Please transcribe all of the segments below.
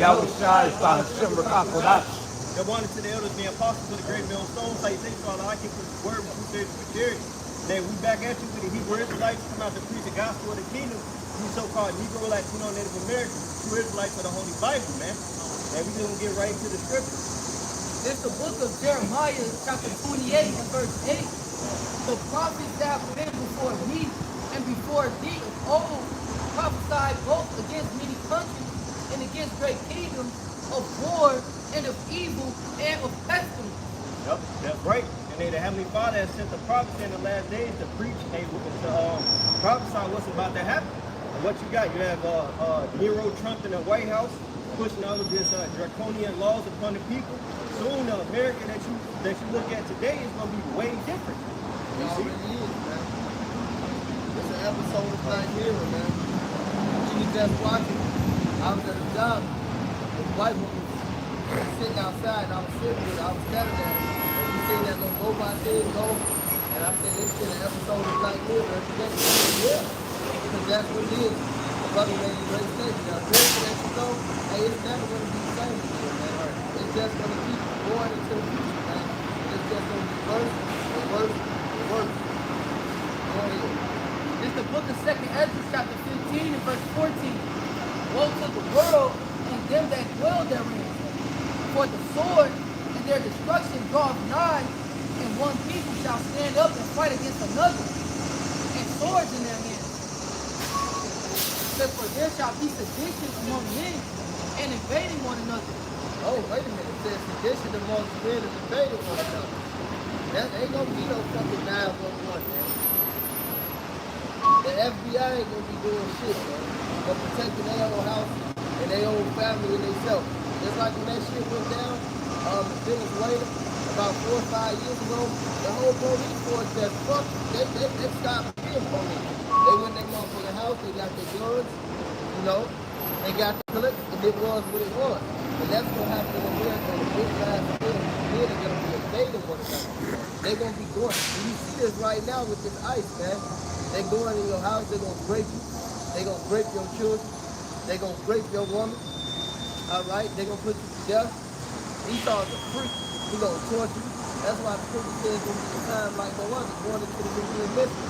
Yahushua Hashem Rakakodash. They wanted to the elders, the apostles of the great millstone, say, so I keep the word with true sincerity. Then we back at you with the Hebrew Israelites come out to preach the gospel of the kingdom. These so-called Negro Latino Native Americans, true Israelites of the Holy Bible, man. And we gonna get right into the scriptures. It's the book of Jeremiah, chapter 28 and verse 8. The prophets that have been before me and before thee of old prophesied both against many countries and against great kingdoms, of war and of evil and of pestilence. Yep, that's right. And then the Heavenly Father has sent the prophets in the last days to preach and to prophesy what's about to happen. And what you got? You have Nero Trump in the White House pushing all of this draconian laws upon the people. Soon the America that you look at today is going to be way different. It already is, man. It's an episode of Black Mirror, man. You was just watching. I was at a job. This white woman was sitting outside, and I was sitting with her. I was standing there. And we seen that little robot thing go. And I said, this is an episode of Black Mirror every day. She said, yeah. Because that's what it is. The brother made a great statement. Now, America that you go, hey, it's never going to be the same again, man. It's just going to keep going into the future, man. It's just going to be worse and worse and worse. Go ahead. It's the book of 2nd Ezra, chapter 15 and verse 14. Woe to the world and them that dwell therein. For the sword and their destruction draweth nigh, and one people shall stand up and fight against another, and swords in their hands. For there shall be sedition among men, and invading one another. Oh, wait a minute. It says sedition amongst men and invading one another. That ain't gonna be no fucking 911, man. The FBI ain't gonna be doing shit, man. But protecting their own house and their own family and themselves. Just like when that shit went down, Venezuela, about 4 or 5 years ago, the whole police force that fucked, they stopped being police. They went in their motherfucking house, they got their guns, you know, they got the clips, and it was what it was. And that's what happened in America. The big guys men are gonna be invading one another. They're gonna be going. And you see this right now with this ICE, man. They're going in your house, they're gonna break you. They're gonna break your children. They're gonna break your woman. All right, they're gonna put you to death. Esau's a freak. He's gonna torture you. That's why the scripture says it's gonna be a time like no other, going into the Nubian mystery.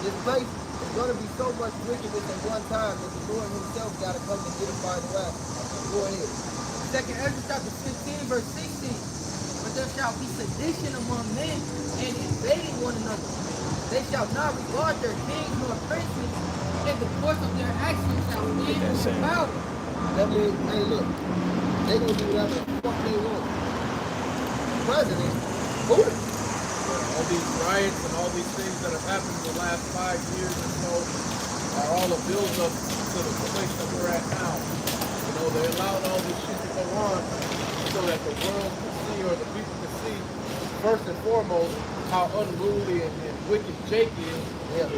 This place is gonna be so much wickedness at one time that the Lord himself gotta come and get it by the way. Go ahead. 2nd Ezra chapter 15 verse 16. But there shall be sedition among men, and invading one another. They shall not regard their kings nor princes, and the course of their actions shall stand about it. That means, hey, look, they gonna do whatever the fuck they want. President, who? All these riots and all these things that have happened in the last 5 years or so are all a build-up to the place that we're at now. You know, they allowed all this shit to go on so that the world can see, or the people can see, first and foremost, how unruly and wicked Jake is. Yeah.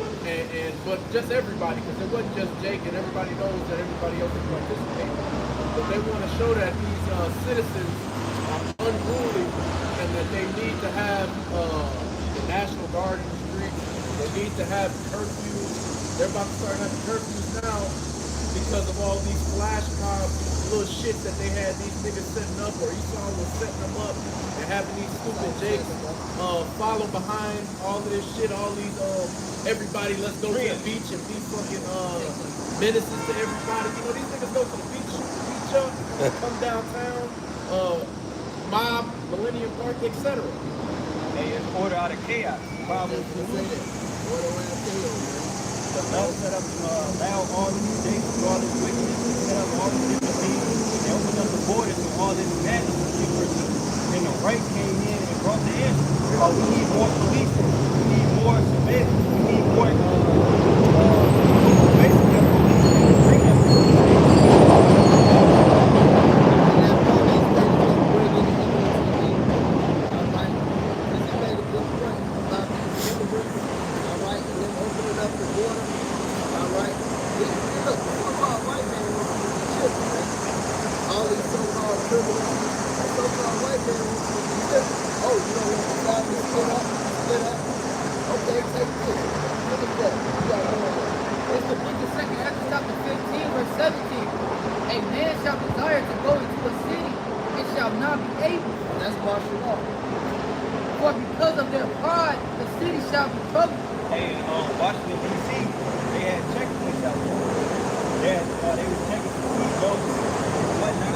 But just everybody, because it wasn't just Jake, and everybody knows that everybody else is participating. But they want to show that these citizens are unruly, and that they need to have the National Guard in the streets. They need to have curfews. They're about to start having curfews now because of all these flash mob little shit that they had these niggas setting up, or Esau was setting them up and having these stupid Jakes follow behind all of this shit, all these everybody let's go to the beach and be fucking menaces to everybody. You know, these niggas go to the beach, shoot the beach up, come downtown, mob, Millennium Park, etc. Hey, it's order out of chaos. Problem is Order out of chaos. The Lord set up, allow all these things, all this wickedness, set up all these different things. They opened up the borders so all this madness was secret. And the right came in and brought the answer. Oh, we need more police. We need more surveillance. We need more, basically, bring that A man shall desire to go into a city and shall not be able. That's martial law. For because of their pride, the city shall be troubled. Hey, Washington D.C., they had checkpoints out there. They was checking for seatbelts and whatnot.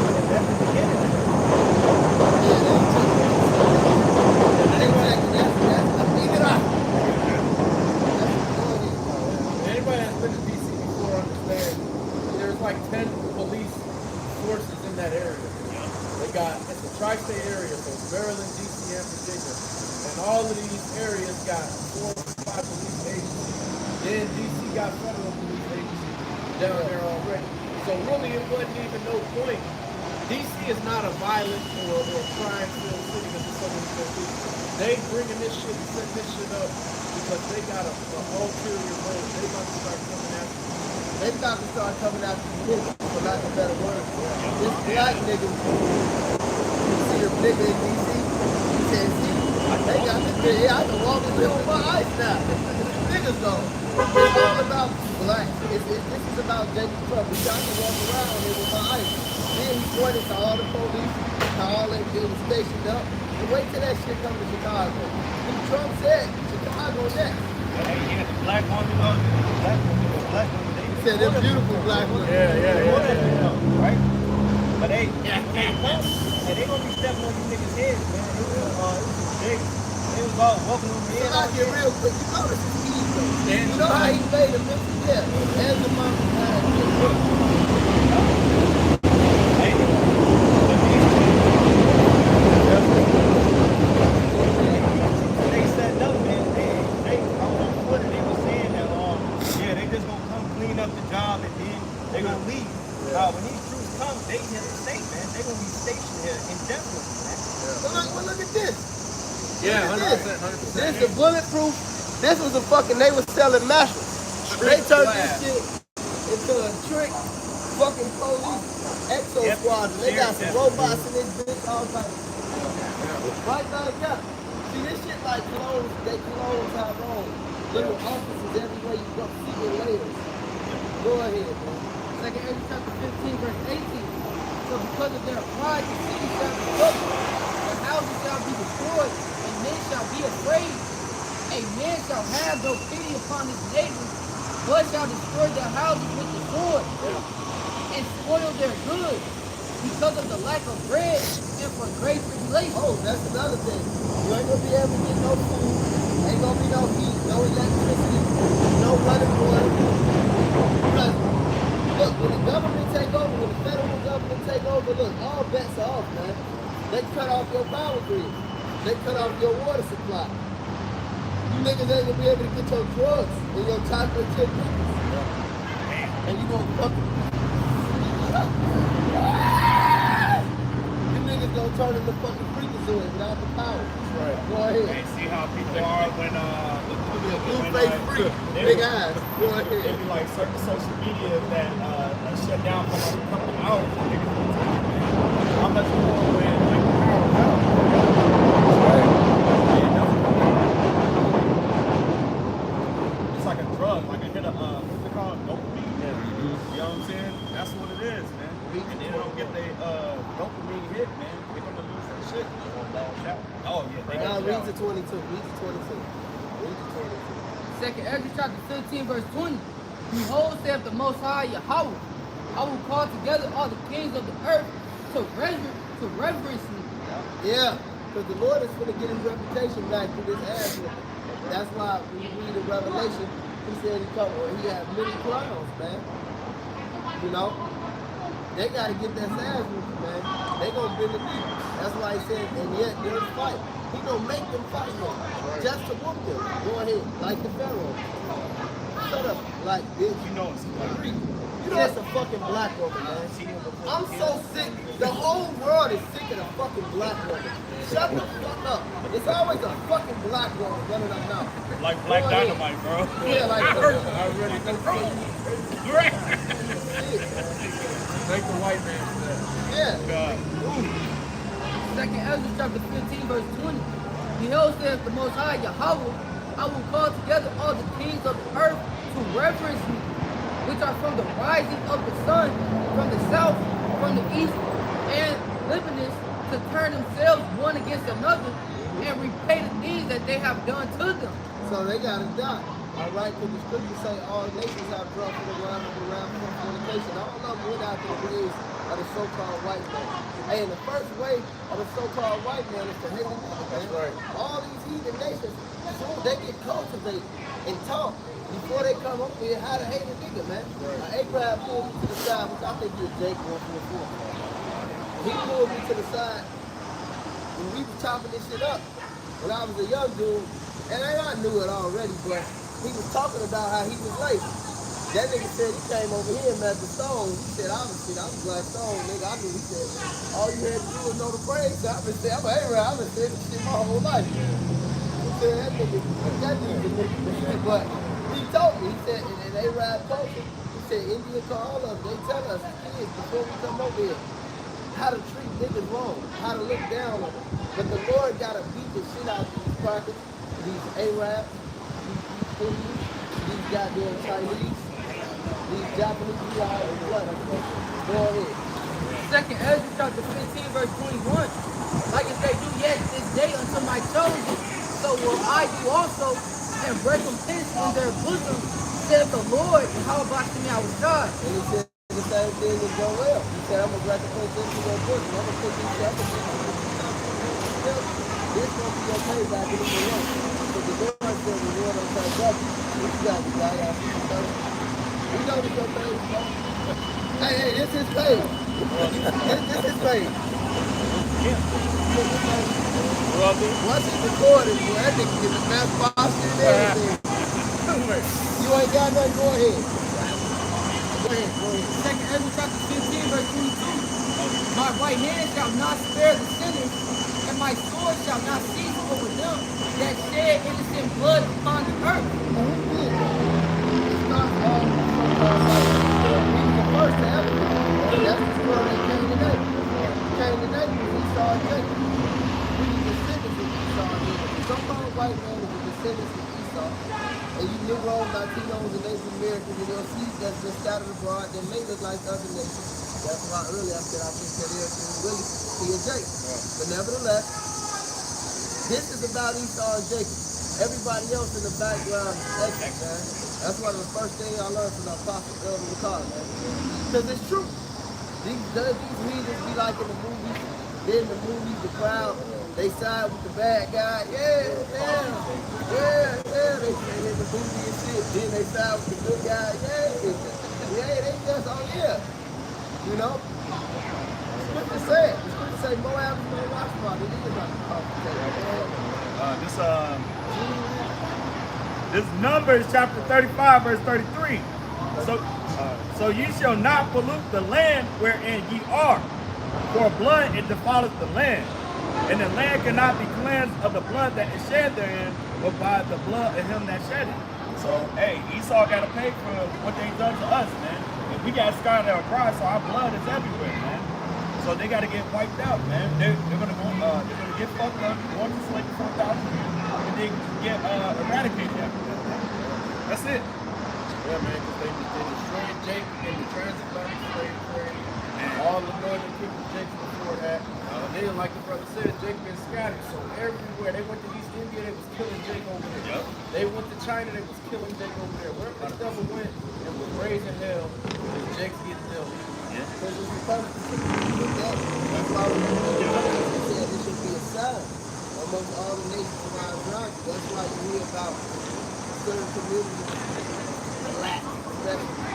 And that's the beginning. Anybody that's been to DC before understand there's like 10 police forces in that area. It's a tri-state area, so it's Maryland, DC, and Virginia. And all of these areas got 4 or 5 police agencies. Then DC got federal police agencies down there already. So really it wasn't even no point. DC is not a violent or crime-filled city because it's so many police. They bringing this shit and setting this shit up because they got a ulterior motive. They about to start coming after you. They about to start coming after the niggas, for lack of a better word. This black nigga, you see the nigga in DC, he said, see, they got this nigga, yeah, I can walk with him on my ice now. Niggas though, it's all about black. This is about Jacob Trump. We got to walk around here with my ice. Then he pointed to all the police, to all them getting stationed up. And wait till that shit come to Chicago. And Trump said, Chicago next. Hey, you had the black woman, black woman, He said, them beautiful black women. Yeah. right? But hey, they gonna be stepping on these niggas' heads, man. It was all walking over So here. I get real quick, you know this is ego. You know how he made a mental death. As the mama had They set up, man. They on Twitter, they were saying that, yeah, they just gonna come clean up the job and then they gonna leave. When these troops come, they here to stay, man. They gonna be stationed here indefinitely, man. But look at this. Yeah, Look at 100%. This is bulletproof. This was a fucking, they was selling mattresses. They turned this shit into a trick fucking police exo squad. They got some robots in this bitch, all types of shit. Right now, yeah. See, this shit like clothes, they clothes our own. Little offices everywhere you go, secret layers. Go ahead, man. Second Ezra chapter 15, verse 18. So because of their pride, the city shall be troubled, the houses shall be destroyed, and men shall be afraid. A man shall have no pity upon his neighbor, but shall destroy their houses with the sword, and spoil their goods, because of the lack of bread and for great tribulation. Oh, that's another thing. You ain't gonna be able to get no food, ain't gonna be no heat, no electricity, no running water. Because, look, when the government take over, when the federal government take over, look, all bets are off, man. They cut off your power grid. They cut off your water supply. You niggas ain't gonna be able to get your drugs and your chocolate chip cookies. And you gonna fucking... You niggas gonna turn into fucking freakazoid without the power. Right. Go ahead. Hey, see how people are when Blue face freak, big eyes. Go It ahead. be like certain social media that shut down for like a couple of hours. And niggas will take it, man. How much more when like the power's out? It's like a drug, like a hit of what's it called? Dopamine. Yeah. You know what I'm saying? That's what it is, man. And they don't get their dopamine hit, man. They're gonna lose that shit. Oh yeah, they Now got read to 22. Read to 22. Read to 22. Second Ezra chapter 15, verse 20. Behold, saith the Most High Yahweh, I will call together all the kings of the earth to reverence me. Yeah, because the Lord is going to get his reputation back through this ass whooping. That's why when you read in Revelation, he said he had many crowns, man. You know? They got to get that ass whooping, man. They going to bend the knee. That's why he said, and yet there's fight. He going to make them fight him just to whoop them. Go ahead, like the Pharaoh. Shut up, black bitch. You know it's like, You know it's a fucking black woman, man. I'm so sick. The whole world is sick of the fucking black woman. Shut the fuck up. It's always a fucking black woman running her mouth. like Black Go ahead. Dynamite, bro. Yeah, like I really do. Great. Thank the white man for that. yeah. Second Ezra chapter 15, verse 20. Behold, saith the Most High Yahweh, I will call together all the kings of the earth to reverence me. which are from the rising of the sun, from the south, from the east, and Libanus, to turn themselves one against another and repay the deeds that they have done to them. So they gotta die. All right, because the scriptures say all nations have drunk from the wine of the wrath of fornication. All of them went out the ways of the so-called white man. Hey, and the first way of the so-called white man is to hate the nigga. That's right. All these heathen nations, soon they get cultivated and taught before they come up here how to hate a nigga, man. Right. Abraham pulled me to the side, which I think is Jake one from the fourth. He pulled me to the side when we were chopping this shit up when I was a young dude, and I knew it already, but he was talking about how he was lazy. That nigga said he came over here and met the Stone. He said, obviously, I was like Stone, nigga. I knew he said, all you had to do was know the praise. I've been saying, I've been saying this shit my whole life. He said, that nigga, but he told me, he said, and they ride culture, he said, India call us, they tell us, kids, before we come over here, how to treat niggas wrong, how to look down on them. But the Lord gotta beat the shit out of these crackers, these Arabs, these Indians, these goddamn Chinese, these Japanese, you all what? Go ahead. Second Ezra chapter 15, verse 21. Like as they do yet this day unto my chosen, so will I do also, and recompense in their bosom, saith the Lord, and how about to me I was God. And he said the same thing as Joel. He said, I'm gonna recompense into their bosom. I'm gonna put these this gonna be your payback in the world. So the Lord said, the Lord on turn back. What you got, guy? You know what your page, bro? Hey, this is page. This is page. Once it's recorded, boy, that nigga get the math posture and everything. You ain't got nothing, go ahead. Go ahead. Second Ezra chapter 15, verse 22. My right hand shall not spare the sinners, and my sword shall not cease over them that shed innocent blood upon the earth. It's not all he's the first to ever. That's the story that came today. Came today was Esau and Jacob. We the descendants of Esau and Jacob. So-called white man is the descendants of Esau. And you Negroes, Latinos, and Native Americans, and they'll see that's been scattered abroad, they may look like other nations. That's why earlier I said I think that everything really be a Jacob. But nevertheless, this is about Esau and Jacob. Everybody else in the background is extra, man. That's one of the first things I learned from the Apostle Elder McCall, man. Because it's true. These heathens be like in the movies. Then the movies, the crowd, they side with the bad guy. Yeah. They say in the movie and shit. Then they side with the good guy. Yeah, they just, You know? Scripture say, Moab is going to watch about it. It is about the This Numbers chapter 35, verse 33. So ye shall not pollute the land wherein ye are, for blood it defileth the land, and the land cannot be cleansed of the blood that is shed therein, but by the blood of him that shed it. So, hey, Esau got to pay for what they done to us, man. And we got scattered abroad, so our blood is everywhere, man. So they got to get wiped out, man. They're gonna get fucked up, go into slavery for 1,000 years, and they get eradicated after that. That's it. Yeah, man, because they destroyed Jacob in the transatlantic slave trade. All the northern kingdom Jacob before that. Then, like the brother said, Jacob been scattered. So everywhere they went to East India, they was killing Jacob over there. Yep. They went to China, they was killing Jacob over there. Wherever the devil went and was raising hell, Jacob getting hell. Because it's supposed to be that. That's why we said it should be a sign amongst all the nations around. That's why you hear about certain communities, black especially,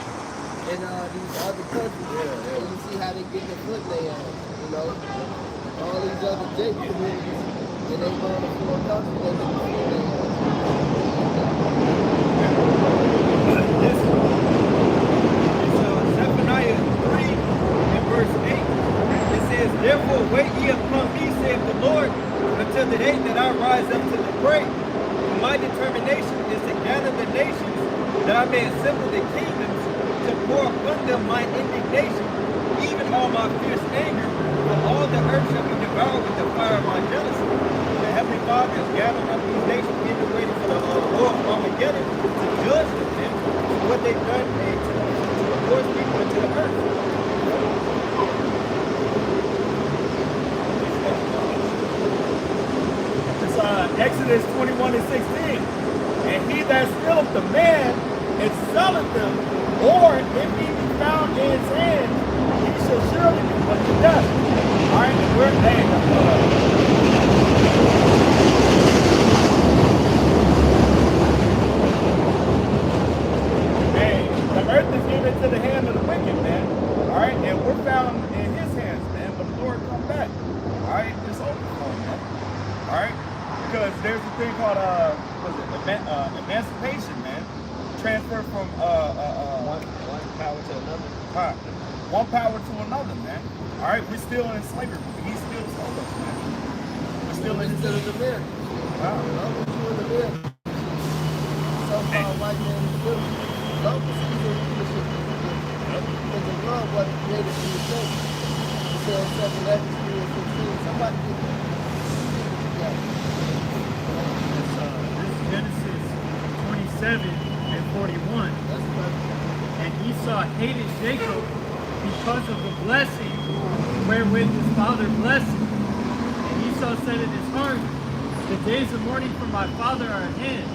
in these other countries. And you see how they get their foot they on. You know, all these other Jacob communities, and they go to four countries, they get their foot they on. Zephaniah 3 and verse 8. It says, therefore wait ye upon me, saith the Lord, until the day that I rise up to the prey. For my determination is to gather the nations, that I may assemble the kingdoms, to pour upon them my indignation, even all my fierce anger, for all the earth shall be devoured with the fire of my jealousy. The Heavenly Father is gathering up these nations, getting ready for the Lord of Armageddon to judge them, man, for what they've done to Exodus 21 and 16. And he that stealeth the man and selleth them, or if he be found in his hand, he shall surely be put to death. All right, and we're hey, the earth is given to the hand of the wicked, man. All right, and we're found in his hands, man. When the Lord come back, all right, it's over for him, man. All right, because there's a thing called emancipation, man. Transfer from One power to another. one power to another, man. All right, we're still in slavery. He's still sold us, man. We're still in Instead of the American. Wow. Long as you in America, so-called white man is good. Long as he's in leadership, because the love wasn't created for the church. It says 7 Exodus 16. Somebody get that. This is Genesis 27 and 41. That's perfect. And Esau hated Jacob because of the blessing wherewith his father blessed him. And Esau said in his heart, the days of mourning for my father are at hand.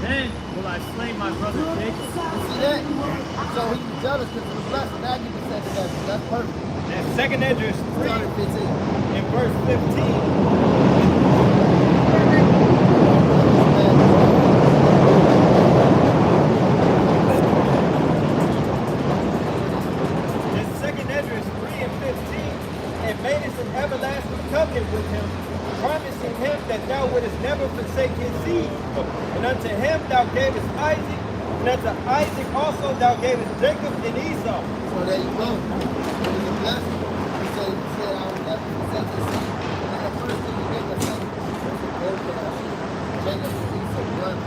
Then will I slay my brother Jacob. See that? So he was jealous because of the blessing. Now give me second Ezra. That's perfect. And second Esdras 3 Start at 15. in verse 15. In second Esdras 3 and 15, and madest an everlasting covenant with him, promising him that thou wouldest never forsake his seed. And unto him thou gavest Isaac, and unto Isaac also thou gavest Jacob and Esau. So there you go. It was a blessing. He said, I will never forsake his seed. And the first thing you make a say, Jacob and Esau, brother.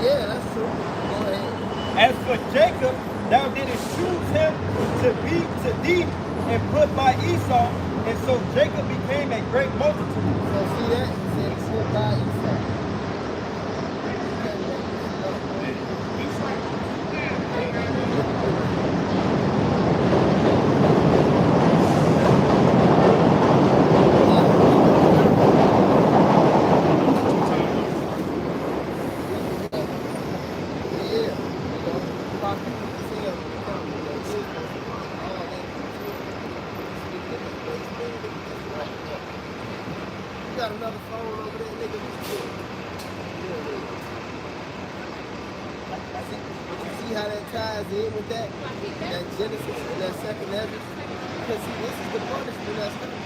Yeah, that's true. Go ahead. As for Jacob, thou didst choose him to be to thee and put by Esau, and so Jacob became a great multitude. So see that? He said he stood by Esau. You can't make this up. Yeah, pocket seal, all that. You got another phone over there, nigga. But you see how that ties in with that Genesis and that second Ezra? Because see, this is the punishment that's coming.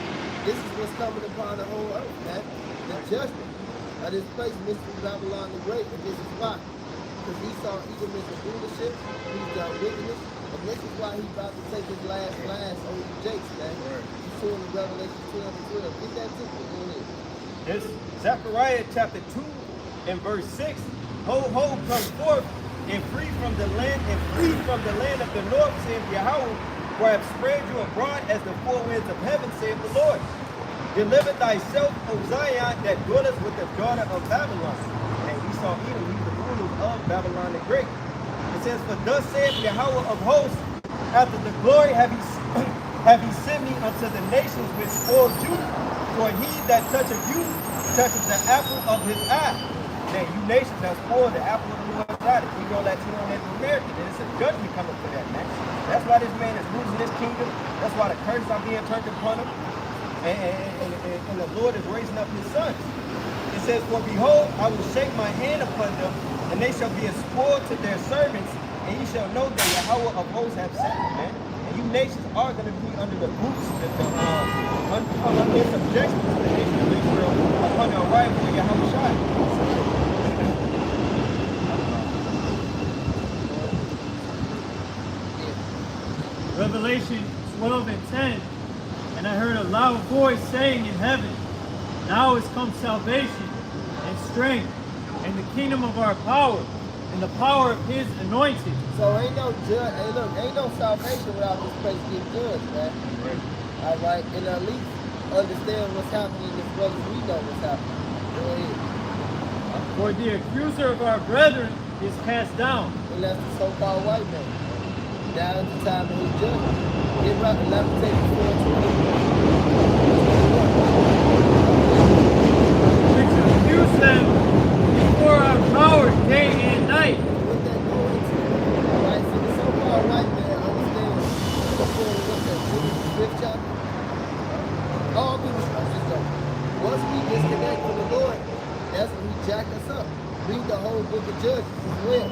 This is what's coming upon the whole earth, man. The judgment of this place, Mystery Babylon the Great, and this is why. Because he saw evilness and rulership, he's done wickedness, and this is why he's about to take his last blast on you Jakes, man. You saw in Revelation 12 and 12. Get that ticket, go ahead. This Zechariah chapter 2 and verse 6. Ho ho come forth and free from the land of the north, saith Yahweh, for I have spread you abroad as the four winds of heaven, saith the Lord. Deliver thyself, O Zion, that dwelleth with the daughter of Babylon. And we saw Edom, he's the rulers of Babylon the Great. It says, for thus saith Yahweh of hosts, after the glory have he sent me unto the nations which spoil Judah. For he that toucheth you toucheth the apple of his eye. Now you nations have spoiled the apple of the Lord's eye. The Negro, Latino, and Native American. And it's a judgment coming for that, man. That's why this man is losing his kingdom. That's why the curses are being turned upon him. And the Lord is raising up his sons. It says, for behold, I will shake my hand upon them, and they shall be a spoil to their servants, and ye shall know that Yahweh of hosts have sent them, man. And you nations are going to be under the boots, under subjection to the nation of Israel upon the arrival of Yahweh Shai. Revelation 12 and 10. And I heard a loud voice saying in heaven, now is come salvation and strength and the kingdom of our power and the power of his anointed. So ain't no judge, hey look, ain't no salvation without this place getting judged, man. All right, and at least understand what's happening as well as we know what's happening. Go ahead. For the accuser of our brethren is cast down. And that's the so-called white man. Now is the time of his judgment. Get right, Lamentation 4:20. Which accuse them jack us up. Read the whole book of Judges as well.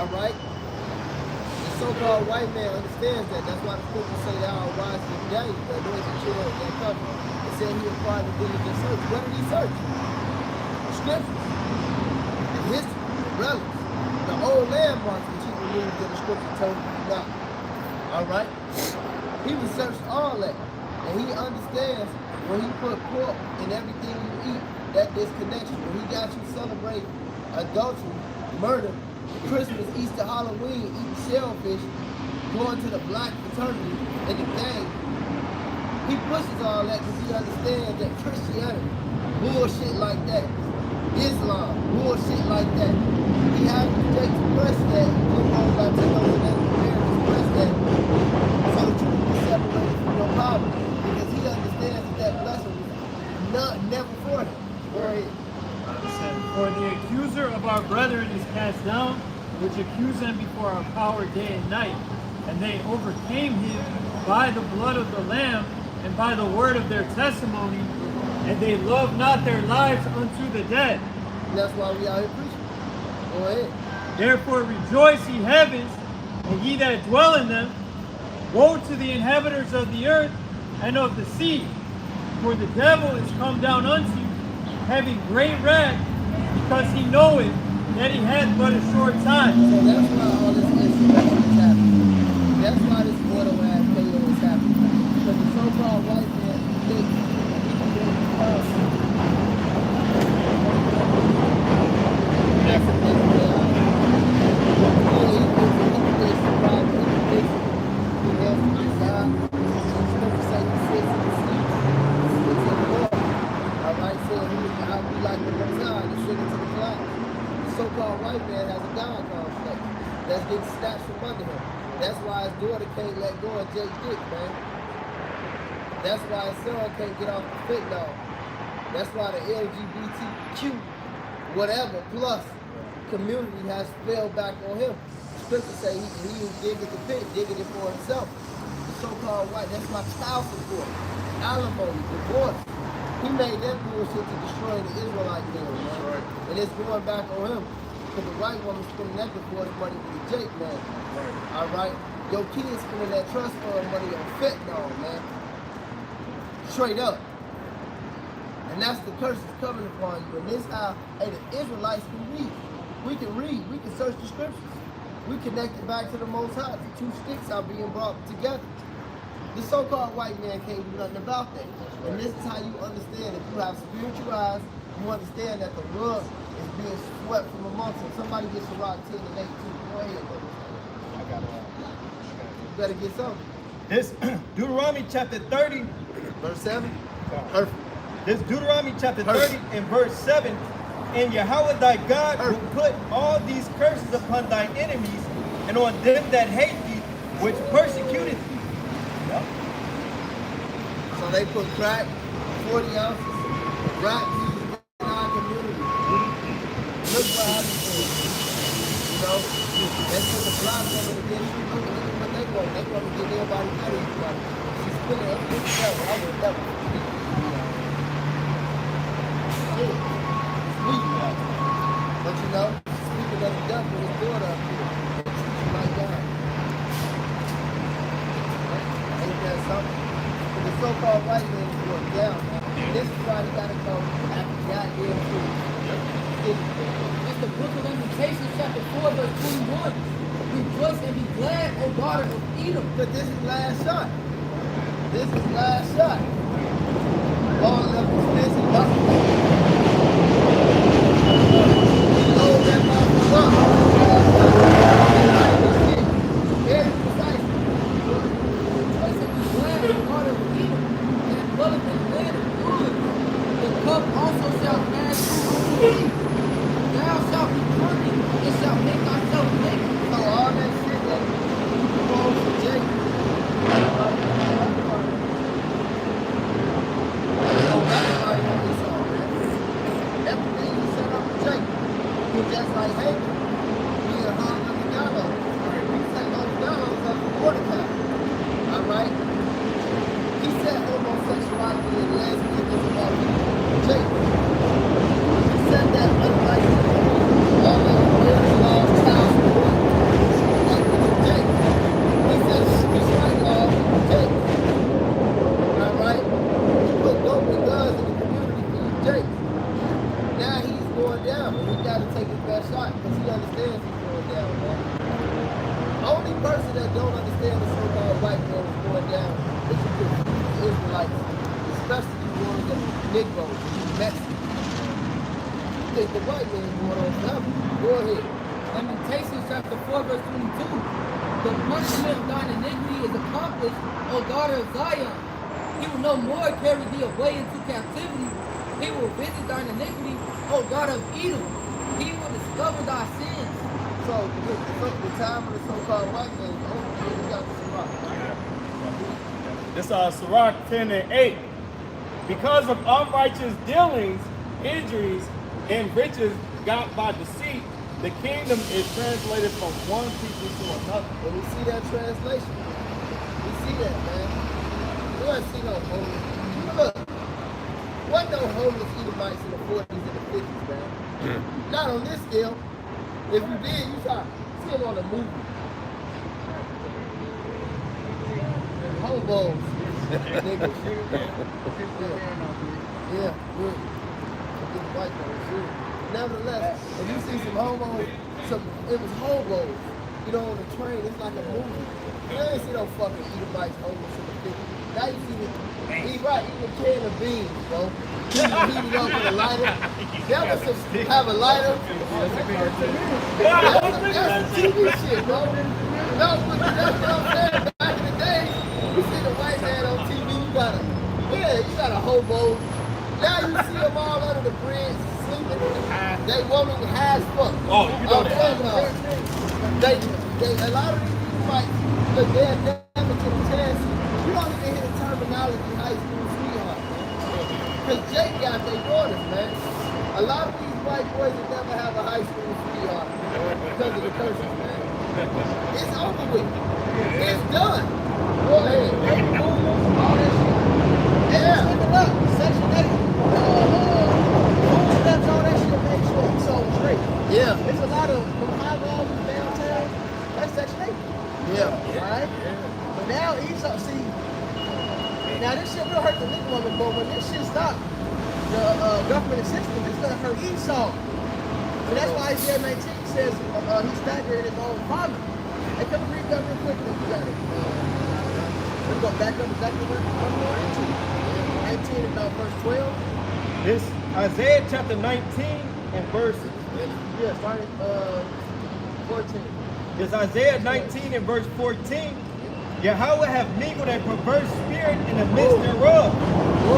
All right? The so-called white man understands that. That's why the scriptures say thou art wise in Daniel, the anointed children that cover. It said he acquired the diligent search. What did he search? The scriptures, the history, the relics, the old landmarks which he removed in the scripture told you not. All right? He researched all that. And he understands when he put pork in everything you eat, that disconnection. When he got you celebrating adultery, murder, Christmas, Easter, Halloween, eating shellfish, going to the black fraternity and the gang, he pushes all that because he understands that Christianity, bullshit like that, Islam, bullshit like that. He had to take the press that, Latinos and Americans press that, so that you can be separated from your power. Because he understands that that blessing was never for him. Go ahead. For the accuser of our brethren is cast down, which accused them before our power day and night. And they overcame him by the blood of the Lamb and by the word of their testimony, and they loved not their lives unto the death. And that's why we out here preaching. Go ahead. Therefore rejoice, ye heavens, and ye that dwell in them. Woe to the inhabitants of the earth and of the sea, for the devil is come down unto you, having great wrath, because he knoweth that he hath but a short time. So that's why all this insurrection is happening. That's why this border ass chaos is happening. Because the so-called white man thinks he can cause that's the thing. He thinks the problem. He thinks he has to decide. He's going to say he sits in the seat. He sits in the water. All right, so I'll be like the Messiah to sit into the clouds. The so-called white man has a God complex that's getting snatched from under him. That's why his daughter can't let go of Jake Dick, man. That's why his son can't get off the fentanyl. That's why the LGBTQ, whatever, plus community has fell back on him. Scripture say he digging the pit, digging it for himself. The so-called white, that's my child support, alimony, divorce. He made that bullshit to destroy the Israelite man, man. Right. And it's going back on him. Because the white woman spending that divorce money with the Jake, man. Right. All right? Your kids spending that trust fund money on fentanyl, man. Straight up. And that's the curse that's coming upon you. And this how, hey, the Israelites can read. We can read. We can search the scriptures. We connect it back to the Most High. The two sticks are being brought together. The so-called white man can't do nothing about that. And this is how you understand. If you have spiritual eyes, you understand that the rug is being swept from amongst them. Somebody gets a rock 10 and 8 too. Go ahead, bro. I got it. You better get something. This Deuteronomy chapter 30, Verse 7. perfect. This Deuteronomy chapter 30 and verse 7, and Yahweh thy God will put all these curses upon thine enemies and on them that hate thee, which persecuted thee. Yep. So they put crack, 40 ounces, rap music in our community. Look what happened to us. You know, they put the block on it again. Look what they want. They want to get everybody better. She's spinning up this devil. I would never. Sweet. But you know, speaking of the devil, his daughter up here, they treat you like God. Ain't that something? But the so-called white man is going down, man. This is why he gotta come after goddamn food. It's the book of Lamentations, chapter 4, verse 21. Rejoice and be glad, O daughter of Edom. But this is last shot. This is last shot. All left is busy. Load that motherfucker up. Very precise. Rejoice and be glad, O daughter of Edom, and dwelleth in the land of good. The cup also shall pass through thee. Thou shalt be drunken, and shalt make thyself naked. So all that shit that goes for Jake. Everything he set up for Jake. He just like, hey, we are hung on the gallows. We take those gallows up for Mordecai. Alright? He said homosexuality and lesbianism about Jake. He said that rest of these ones are Negroes, these Mexicans. You think the white man going on forever? Go ahead. Lamentations chapter 4, verse 22. The punishment of thine iniquity is accomplished, O daughter of Zion. He will no more carry thee away into captivity. He will visit thine iniquity, O daughter of Edom. He will discover thy sins. So the time of the so-called white man is over. We got the Sirach. This Sirach 10 and 8. Because of unrighteous dealings, injuries, and riches got by deceit, the kingdom is translated from one people to another. When we see that translation, we see that, man. We don't see no homeless. Look, wasn't no homeless Edomites in the 40s and the 50s, man. Not on this scale. If you did, you saw see it on a movie. Hobos. Niggas. Yeah, good. Get the white man, sure. Nevertheless, if you see some hobos, it was hobos, you know, on the train, it's like a movie. You ain't see no fucking Edomites homeless in the 50s. Now you see the, he's right, eating a can of beans, bro. Heat it up with a lighter. That was some, have a lighter. That's TV shit, bro. That's what I'm saying. Back in the day, you see the white man on TV, you got a hobo. Now you see them all under the bridge, sleeping. They want them high as fuck. Oh, you know that. A lot of these people might look dead damage to the chance. You don't even hear the terminology high school sweetheart. Because Jake got their daughters, man. A lot of these white boys will never have a high school sweetheart because of the curses, man. It's over with. It's done. Go ahead. All that shit. Yeah. Look it up. Section 8. Food stamps, all that shit made sure he sold straight. Yeah. There's a lot of high volume downtown. That's Section 8. Yeah. Right? But now Esau, see, now this shit will hurt the nigga woman, but when this shit stops, the government assistance is gonna hurt Esau. And that's why Isaiah 19 says he staggered in his own vomit. Hey, come and read that real quick if you got it. Let's go back up exactly where we're going into. 19 and verse 12. This Isaiah chapter 19 and verse, Yeah, starting 14. this Isaiah 19 and verse 14. Yahweh have mingled a perverse spirit in the midst thereof,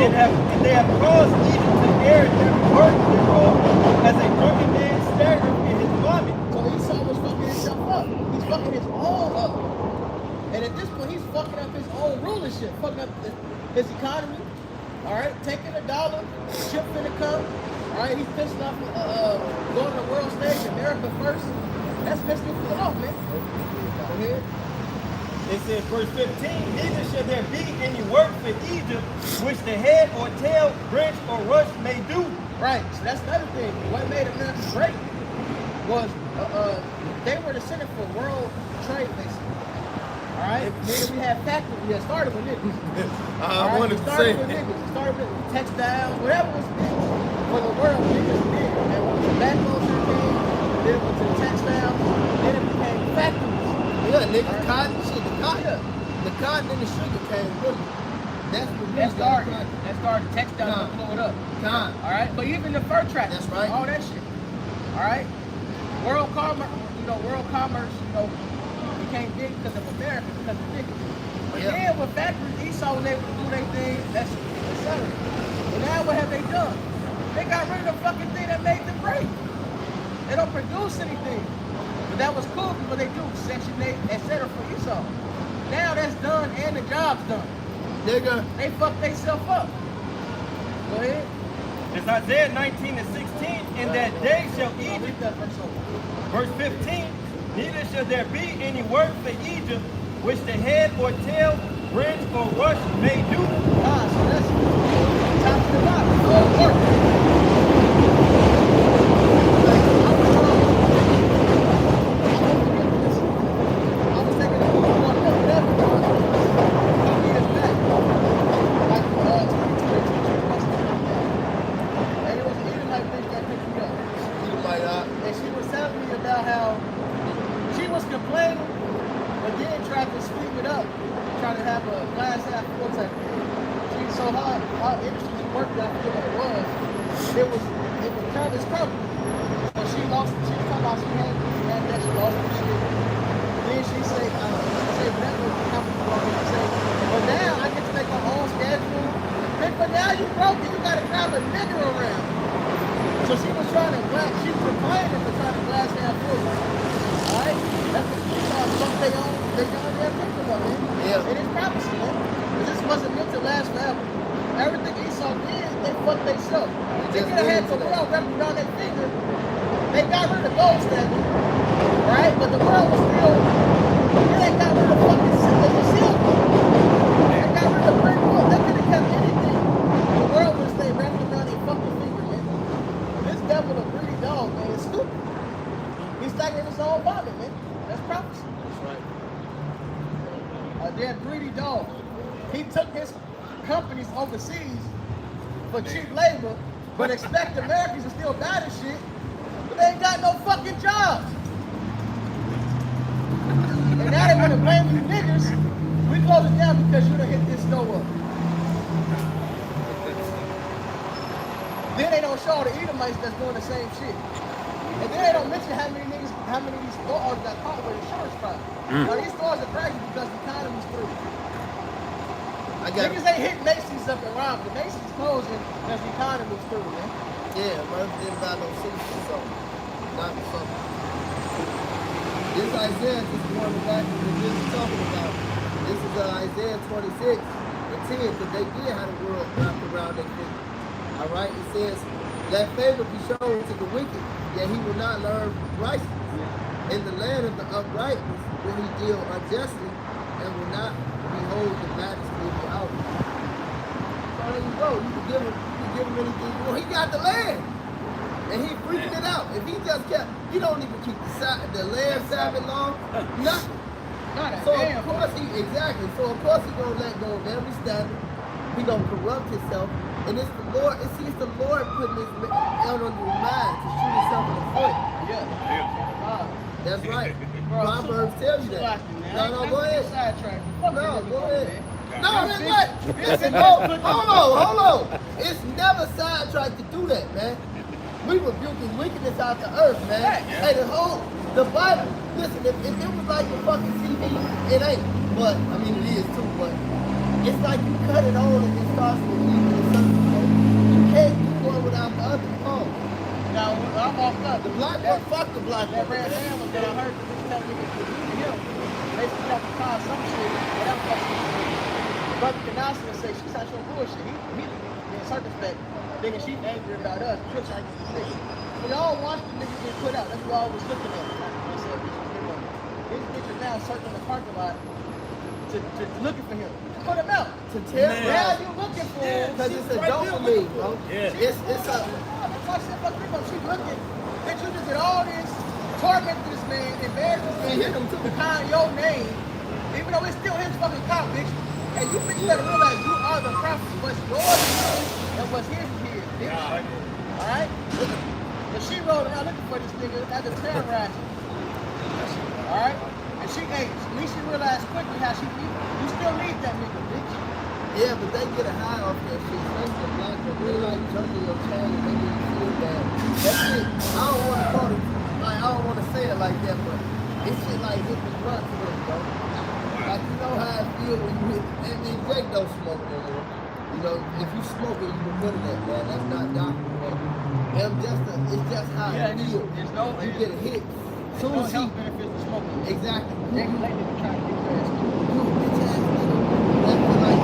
and they have caused Egypt to err in their work thereof, as a drunken man staggereth in his vomit. So Esau was fucking himself up. He's fucking his own up. And at this point, he's fucking up his own rulership, fucking up his economy. All right, taking a dollar, ship finna come. All right, he's pissing off going to the world stage, America first. That's pissing me off, man. Go ahead. It says, verse 15, neither shall there be any work for Egypt, which the head or tail, branch or rush may do. Right, so that's another thing. What made America great was they were the center for world trade, basically. All right, then we had factories. We had started with niggas. I wanted to say with niggas. We started with textiles, whatever was big for the world. Niggas did. And when the tobacco came, then it went to the textiles, then it became factories. Yeah, niggas, cotton shit. The cotton and the sugar cane, really. That's what That started textiles Nah. to blow it up. Cotton. All right, but even the fur traffic, That's right. all that shit. All right, world commerce, became big because of America, because of niggas. But Yeah. then with factories, Esau was able to do their thing. That's accelerated. But now what have they done? They got rid of the fucking thing that made them great. They don't produce anything. But that was cool because they do Section 8, etc. for Esau. Now that's done and the job's done. Nigga. They fucked themselves up. Go ahead. It's Isaiah 19 and 16, in that day shall Egypt, Read that verse over. verse 15, neither shall there be any work for Egypt, which the head or tail, branch or rush may do. So that's top to the bottom. Work. I was taking a movie one day, whatever it was, a couple years back. Like 2022, and it was an Edomite bitch that picked me up. And she was telling me about how she was complaining, but then tried to speed it up, trying to have a glass half full type thing. She's so hard. industry she worked at, I forget what it was. It was Travis company. So she lost, she was talking about she had that, she lost her shit. Then she said, whatever company you want me to say. But now I get to make my own schedule. But now you broke it, you gotta grab a nigga around. So she was trying to glass, she was complaining for trying to glass half full. Alright? That's what she thought, fuck they own their victim of it. Yeah. And it's prophecy, man. But this wasn't meant to last forever. Everything Esau did, they fucked themselves. They could have had the world wrapped around their finger. They got rid of gold standard, right? But the world was still, they got rid of fucking silver. They got rid of print gold. They could have kept anything. The world would have stayed wrapped around their fucking finger, man. This devil, a greedy dog, man, is stupid. He's stacking his own vomit, man. That's prophecy. That's right. A damn greedy dog. He took his companies overseas for cheap labor, but expect Americans to still buy this shit, but they ain't got no fucking jobs. And now they want to blame you niggas. We close it down because you done hit this store up. Then they don't show all the Edomites that's doing the same shit. And then they don't mention how many of these stores got caught with insurance fraud. Now these stores are crazy because the economy's through. Niggas ain't hitting Macy's up and robbing. The Macy's closing because the economy's through, man. Yeah, man, didn't buy no seats or something. Not for something. This Isaiah just going back to what we were talking about. This is Isaiah 26 and 10, because they did have the world wrapped around their finger. Alright, it says, let favor be shown to the wicked, yet he will not learn righteousness. In the land of the uprightness will he deal unjustly, and will not behold the majesty of the outward. So there you go. You can give him anything you want. He got the land. And he freaking it out. If he just kept, he don't even keep the land Sabbath law, nothing. So of course he gonna let go of every standard. He gonna corrupt himself. And it's the Lord, it's the Lord putting his out on your mind to shoot himself in the foot. Yeah. That's right. Proverbs tell you that. No, go ahead. No, go ahead. No, that's what? Listen, hold on. It's never sidetracked to do that, man. We rebuking wickedness out the earth, man. Hey, the Bible, listen, if it was like the fucking TV, it ain't. But, I mean, it is too, but it's like you cut it on and it starts with evil and something. You can't do one without the other. Oh. Now, I'm off up. The black one, fuck the black That one. ran hammer that I heard the bitch tell me to do to him. Basically, have to cause some shit, whatever fucking shit. Brother Canasta and say she's not your bullshit. He being circumspect, thinking she's angry about us. We're trying to get the nigga. We all watched the nigga get put out. That's what I was looking at. I said, these bitches now circling the parking lot to looking for him. To put him out. To tear him Now out. you looking for him. Because it's a dopamine, bro. Yeah. It's a... That's why I said, fuck him up. She's looking. Bitch, you just did all this, torment this man, embarrass this man, hit him too. behind your name, even though it's still his fucking cop, bitch. And you bitch better realize you are the prophet. What's yours is yours, and what's his is his, bitch. Alright? And she rolling out looking for this nigga as a terrorizer. Alright? And she ain't. At least she realized quickly how she need. You still need that nigga, bitch. Yeah, but they get a high off that shit. Especially the black people. They like jumping your chain and making you feel bad. That shit, I don't want to call it, like, I don't want to say it like that, but it's shit like hit the front foot, bro. Like, you know how it feel when you hit, and Jake don't smoke no more. You know, if you smoke it, you can put it at, man. That's not doctor, man. It's just how it feels. You get a hit. Soon No as health benefits to smoking. exactly. They nigga trying to get your ass. You a bitch ass nigga. That's what like.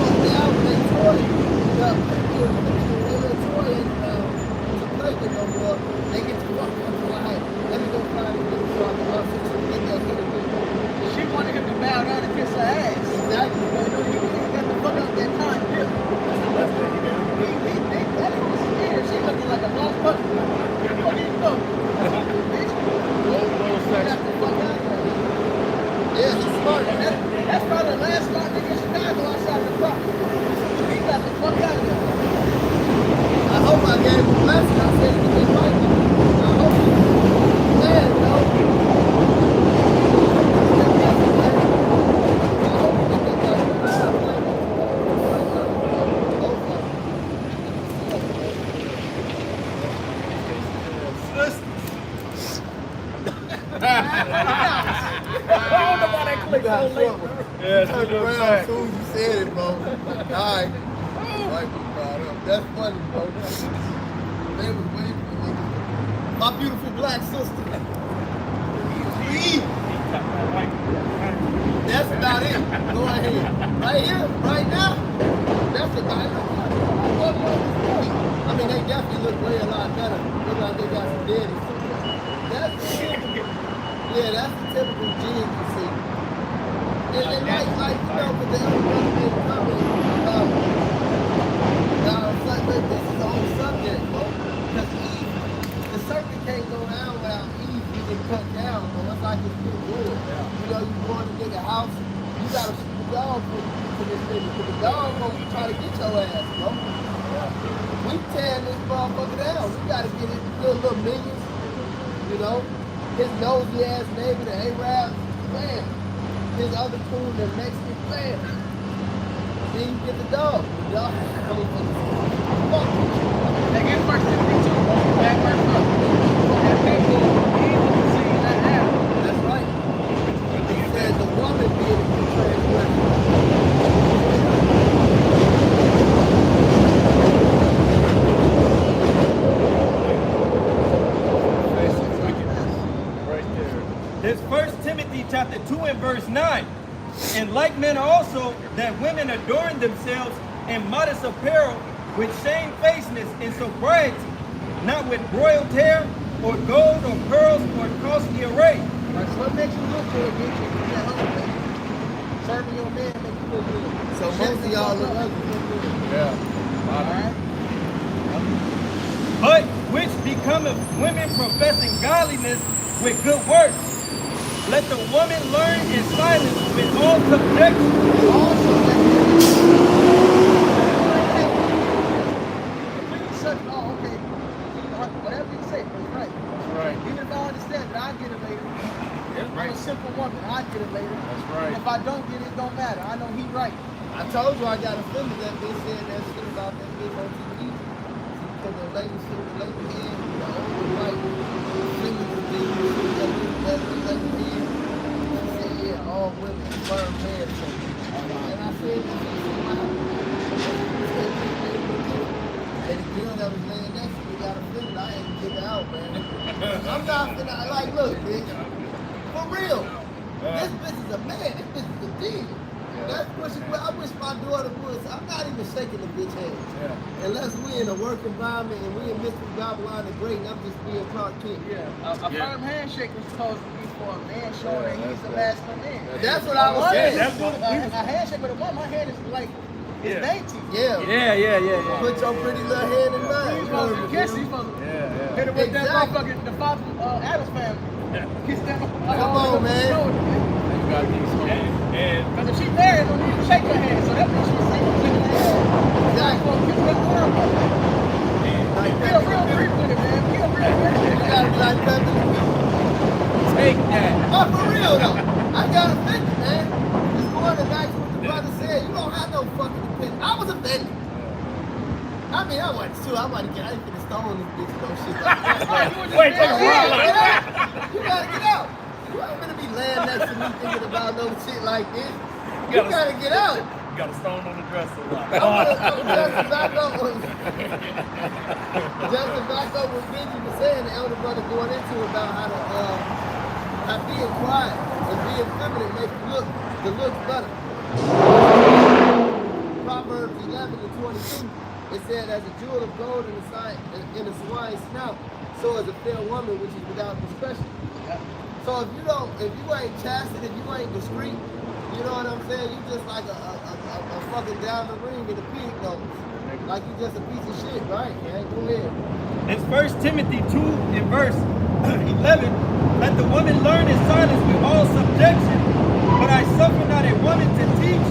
So now they tore you up. They tore you to play with no more. They get to fuck up to like, let me go find a nigga so I can get that hit again. She wanted him to bow down and kiss her ass. Exactly. But no, he got the fuck up that time, dip. That was scared. She looking like a lost puppy. Where you go? Bitch. around as soon as you said it, bro. Alright. White people brought up. That's funny, bro. They was waiting for niggas. My beautiful black sister. That's about it. Go ahead. Right here, right now, that's about it. I mean, they definitely look way a lot better. Look like they got some daddies. That's that's the typical gene you see. And like, you know, but the other brother made a comment about, this is the whole subject, bro. Because Eve, the serpent can't go down without Eve being cut down, bro. That's like it's pretty good. You know, you go in a nigga house, you gotta shoot the dog for this nigga. Because the dog gonna try to get your ass, bro. We tearing this motherfucker down. We gotta get his good little minions, you know. His nosy ass neighbor, the Arab, bam. His other coon, the Mexican, bam. Then you get the dog. The dog, fuck you. They get first and two. Back first up. That's right. He said the woman being a transgression. This 1 Timothy chapter 2 and verse 9. In like manner also, that women adorn themselves in modest apparel with shamefacedness and sobriety, not with broiled hair, or gold, or pearls, or costly array. Right, so what makes you look good, bitch? You get hungry. Serving your man makes you look good. So most of y'all look ugly. Yeah. Alright? But which becometh women professing godliness with good works. Let the woman learn in silence with all subjection. Also, shut it off, okay. Whatever you say, that's right. That's right. Even if I understand that I get it later. That's I'm right. a simple woman, I get it later. That's right. And if I don't get it, it don't matter. I know he right. I told you I got offended that bitch said that shit about that bitch on TV. Because the lady shit, the lady head, the old white feminine thing, that lady head. She said, yeah, all women firm head. And I said, and the girl that was laying next to me got offended. I had to get her out, man. I'm not finna, like, look, bitch. For real. This bitch is a man. This bitch is a demon. That's what I wish my daughter would. I'm not even shaking the bitch hand. Yeah. Unless we in a work environment and we in Mr. Babylon the Great and I'm just being Clark Kent. Yeah. A firm handshake was supposed to be for a man showing that he's a masculine man. That's what I was saying. That's what a handshake with a woman, my hand is like, it's dainty. Yeah. Yeah. Put your pretty little hand in He's mine. supposed to kiss, he's supposed to hit her with that motherfucking, the father Adam's family. Kiss that motherfucker. Come on, man. You got these hoes. And Because if she's married, don't need to shake her hand. So that means she's shaking her hand. Exactly. Kiss that world. Like Be a real creep with it, man. Be a real You creep. gotta be like Pepe. take that. Oh, for real though. I got offended, man. This morning, back to what the brother said. You don't have no fucking opinion. I was offended. I mean, I wasn't sure. I didn't finna stone this bitch, no shit like that. Wait, take a run like that. You gotta get out. You ain't gonna be laying next to me thinking about no shit like this. You gotta get out. You got a stone on the dresser. I'm just back up with what Benji was saying, the elder brother going into about how being quiet and being feminine makes the looks better. Proverbs 11:22, it said, as a jewel of gold in a swine's snout, so is a fair woman which is without discretion. So if you ain't chastity, if you ain't discreet, you know what I'm saying? You just like a fucking diamond ring in a pig nose. Like you just a piece of shit, right? Man, go ahead. It's 1 Timothy 2 in verse 11. Let the woman learn in silence with all subjection. But I suffer not a woman to teach,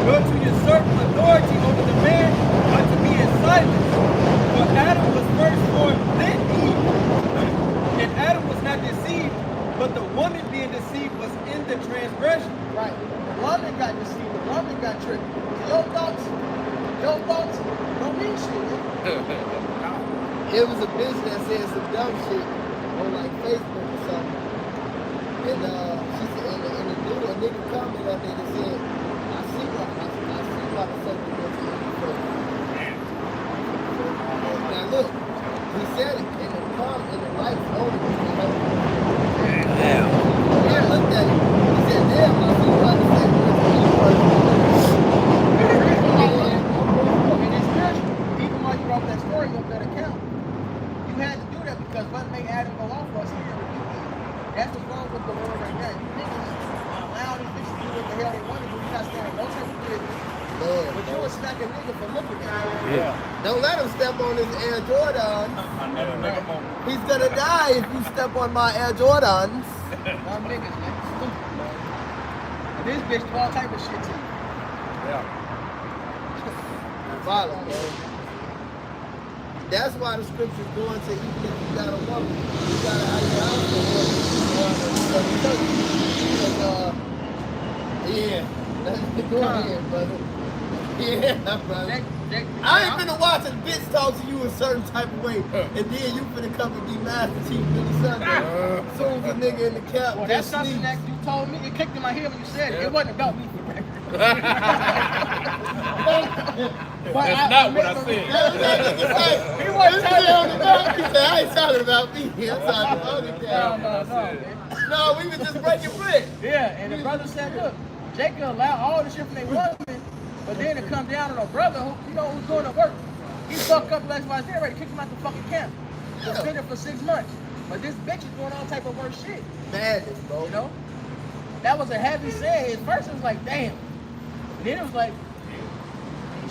nor to usurp authority over the man, but to be in silence. For Adam was first formed, then Eve. And Adam was not deceived, but the woman being deceived was in the transgression. Right. The woman got deceived. The woman got tricked. Your thoughts don't mean shit. It was a bitch that said some dumb shit on like Facebook or something. And she said, and a nigga commented on there that said, I understand no type of business. Man, But you bro. a smack a nigga for looking at it. Yeah. Don't let him step on his Air Jordans. I never make a moment. He's gonna die if you step on my Air Jordans. Y'all niggas, man. Stupid, man. And this bitch do all type of shit to you. Yeah. Violent, bro. That's why the scriptures go into even if you got a woman, you gotta have your house for yeah. Go ahead, brother. Yeah, brother. I ain't finna watch a bitch talk to you a certain type of way, and then you finna come and be Master Chief Billy Sunday. Soon as a nigga in the cap Well, that's just something sneeze. that you told me. It kicked in my head when you said it. It wasn't about me. But That's not what I remember- said. He wasn't He talking about said, I ain't talking about me. I'm talking about other No, guys. man. No, we was just breaking bread. Yeah, and the brother said, look, Jake can allow all the shit from their woman, but then it come down to a brother who, you know, who's doing the work. He fucked up last night, ready to kick him out the fucking camp. Suspended for 6 months. But this bitch is doing all type of worse shit, Madness, bro. you know? That was a heavy say. At first it was like, damn. And then it was like,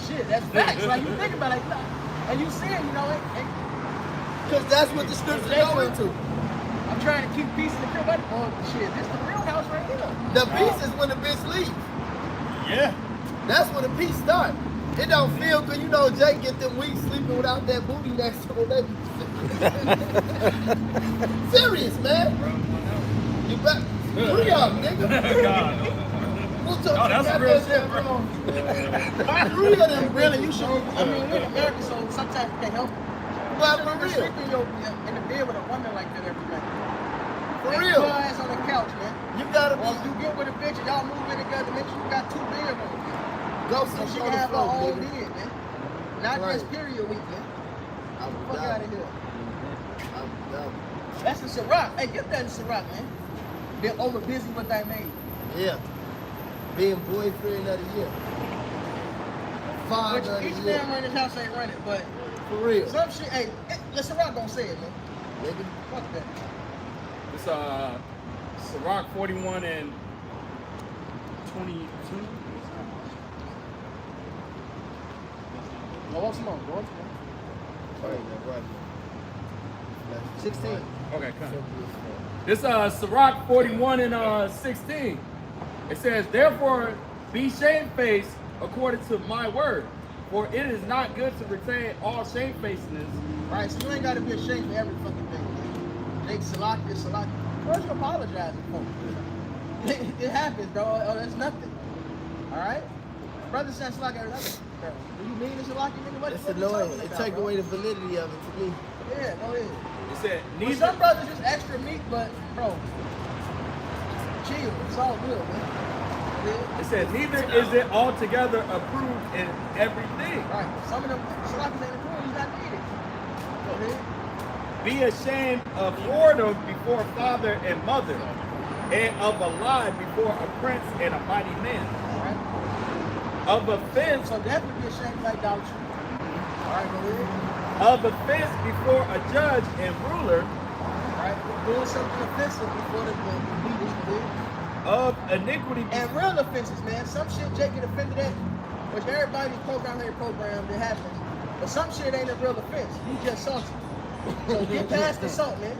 shit, that's facts. Like, you think about it, like, nah. And you see it, you know, Because that's what the scriptures go into. I'm trying to keep peace in the crib. But, oh, shit, this is the real house right here. The peace is when the bitch leaves. Yeah. That's when the peace starts. It don't feel good. You know, Jake get them weeks sleeping without that booty next to him. Serious, man. You bet. Free up, nigga. God. We'll Oh, talk that's about real that shit, shit, bro. Three of them, Really, you should. I mean, we're in America, so sometimes you can't help it. But You for shouldn't real. sleep in the bed with a woman like that every night. For Like, real. Put her ass on the couch, man. You gotta Or if be. you get with a bitch and y'all move in together, make sure you got 2 beds on you. Go So sit she on can the have her floor, own nigga. bed, man. Not Right. just period week, man. I'm Fuck out done. of here. I'm done. That's a Ciroc. Hey, get that in Ciroc, man. Been over busy with that maid. Yeah. Being boyfriend of the year. Which Father of each the year. damn run this house ain't running, but For real. some shit, hey, the Ciroc don't say it, man. Nigga. Fuck that. It's Ciroc 41 and 22. Go on, Simone. Go on, Simone. 16. Okay, come. This Ciroc 41 and 16. It says, therefore be shamefaced according to my word, for it is not good to retain all shamefacedness. Right, so you ain't gotta be ashamed for every fucking thing, man. Jake Salaki is Salaki. First you apologize for it. It happens, bro. Oh, that's nothing. Alright? Brother said Salaki every other. Do you mean it's Salaki, nigga? What It's what you annoying. talking It about, take bro? away the validity of it to me. Yeah, go ahead. It said, Well, neither, some brothers just extra meat, but bro, chill. It's all good, man. Yeah. it said, neither is it altogether approved in everything. Right. Some of them Salaki's ain't approved, he's not needed. Go ahead. Be ashamed of whoredom before father and mother, and of a lie before a prince and a mighty man. Alright. Of offense, So definitely be ashamed of idolatry. Alright, go ahead. of offense before a judge and ruler, Alright, doing something offensive before the leaders, go ahead. of iniquity And real offenses, man. Some shit Jake get offended at, which everybody's program that happens. But some shit ain't a real offense. You just salty. So get past the salt, man.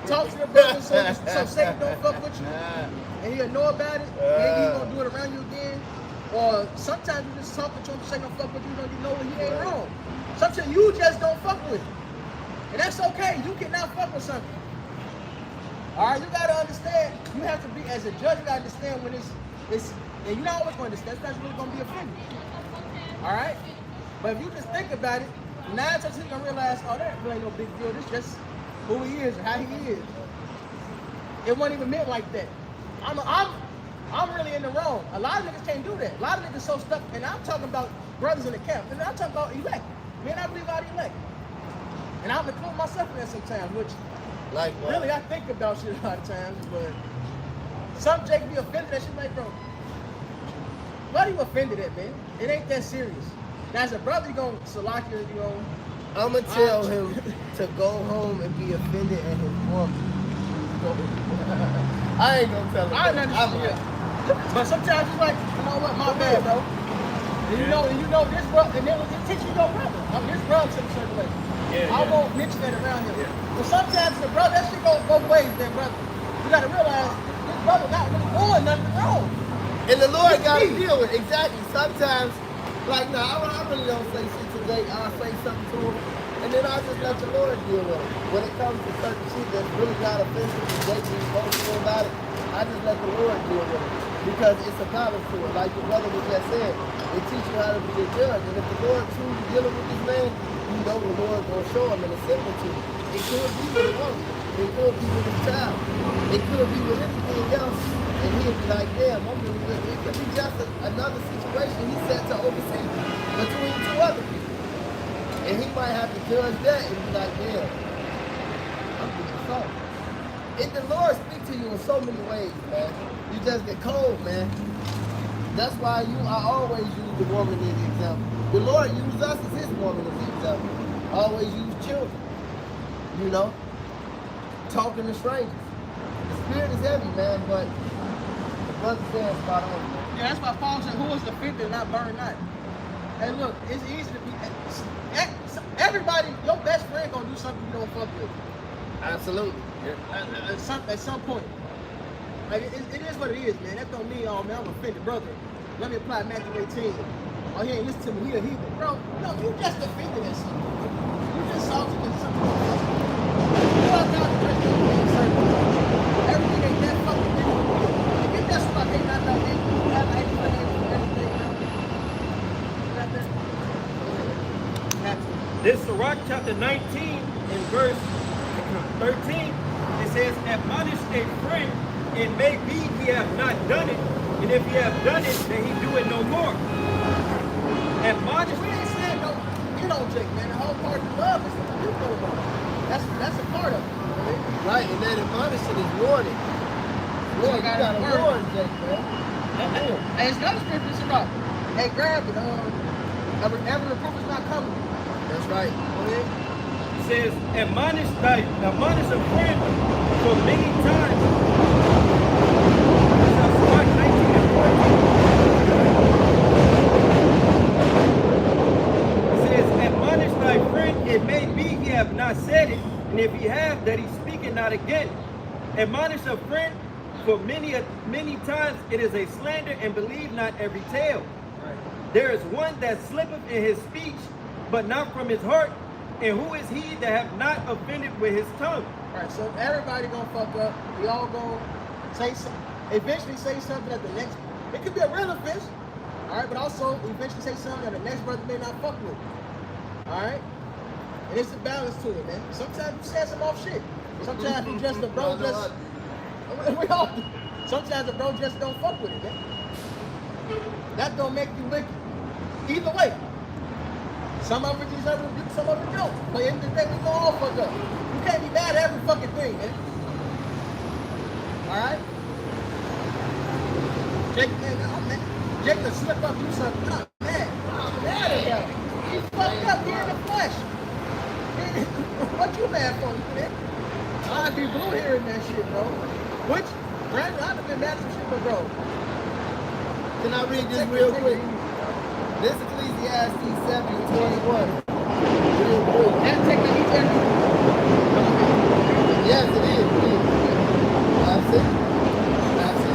Talk to your brother so Satan don't fuck with you. And he'll know about it. Maybe he gonna do it around you again. Or sometimes you just talking to him, Satan don't fuck with you, you know he ain't wrong. Sometimes you just don't fuck with him. And that's okay. You cannot fuck with something. Alright, you gotta understand, you have to be, as a judge, you gotta understand when it's and you're not always gonna understand, that's really gonna be offended. Alright? But if you just think about it, 9 times you're gonna realize, oh, that really ain't no big deal, this just who he is or how he is. It wasn't even meant like that. I'm really in the wrong. A lot of niggas can't do that. A lot of niggas so stuck, and I'm talking about brothers in the camp, and I'm talking about elect. Man, I believe I elect. And I'm including myself in that sometimes, which Likewise. really, I think about shit a lot of times, but some Jake be offended at shit like, bro, why are you offended at, man? It ain't that serious. Now, as a brother, you gon' Salaki, you know, I'm gonna tell him to go home and be offended at his woman. I ain't gonna tell him. I that. understand. But sometimes it's like, know what, my bad, bro. And you know this brother, and then it teach you your brother. This brother to a certain way. I won't mention that around here. But sometimes the brother, that shit goes both ways, then, brother. You gotta realize this brother not really doing nothing wrong. And the Lord got to deal with it. Exactly. Sometimes, like, no, I really don't say shit today. I'll say something to him, and then I'll just let the Lord deal with it. When it comes to certain shit that's really not offensive and they be emotional about it, I just let the Lord deal with it. Because it's a balance to it. Like the brother was just saying, it teaches you how to be a judge. And if the Lord truly dealing with this man, you know the Lord gonna show him in a similitude. It could be with a woman. It could be with his child. It could be with anything else. And he'll be like, damn, I'm doing this. It could be just another situation he set to oversee between two other people. And he might have to judge that and be like, damn, I'm doing something. And the Lord speaks to you in so many ways, man. You just get cold, man. That's why I always use the woman as the example. The Lord used us as his woman as the example. I always use children. You know? Talking to strangers. The spirit is heavy, man, but the brother said spot on, man. Yeah, that's why Paul said, who is offended, not burned not. Hey, look, it's easy to be. Everybody, your best friend gonna do something you don't fuck with. Absolutely. At some point. Like, it is what it is, man. That don't mean, oh, man, I'm offended, brother. Let me apply Matthew 18. Oh, he ain't listen to me, he a heathen. Bro, no, you just offended at something. You just salted at something. You are not everything ain't that fucking big. If that's fuck, ain't not that big. You have everything, This Sirach chapter 19 in verse 13, it says, admonish a friend, it may be he have not done it, and if he have done it, then he do it no more. Admonish. we ain't saying no, you know, Jake, man. The whole part of love is what you know about. That's a part of it. Right, and that admonishing is warning. Lord, you gotta warn, Jake, man. Hey, it's another scripture it's about. Hey, grab it. Every reproof is not coming. That's right. It says, admonish a friend for many times. Sirach 19 and 14. It says, admonish thy friend, it may be he have not said it, and if he have, that he speaketh not again. Admonish a friend, for many times it is a slander, and believe not every tale. There is one that slippeth in his speech, but not from his heart. And who is he that have not offended with his tongue? Alright, so everybody gonna fuck up. We all gonna say something. Eventually say something that the next. It could be a real offense. Alright, but also eventually say something that the next brother may not fuck with. Alright? And it's a balance to it, man. Sometimes you say some off shit. Sometimes you just the bro just. We all do. Sometimes the bro just don't fuck with it, man. That don't make you wicked. Either way. Some of it deserve rebuke, some of it don't. But in the day, we go all fuck up. You can't be mad at every fucking thing, man. Alright? Jake can slip up, do something. I'm mad. I'm mad at him. He's fucked up here in the flesh. What you mad for, man? I'd be blue hearing that shit, bro. Which, granted, I'd have been mad at some shit, but bro. Can I read this real quick? This is Ecclesiastes 7:21. Real quick. That take the heat there. Yes, it is. That's it. That's it.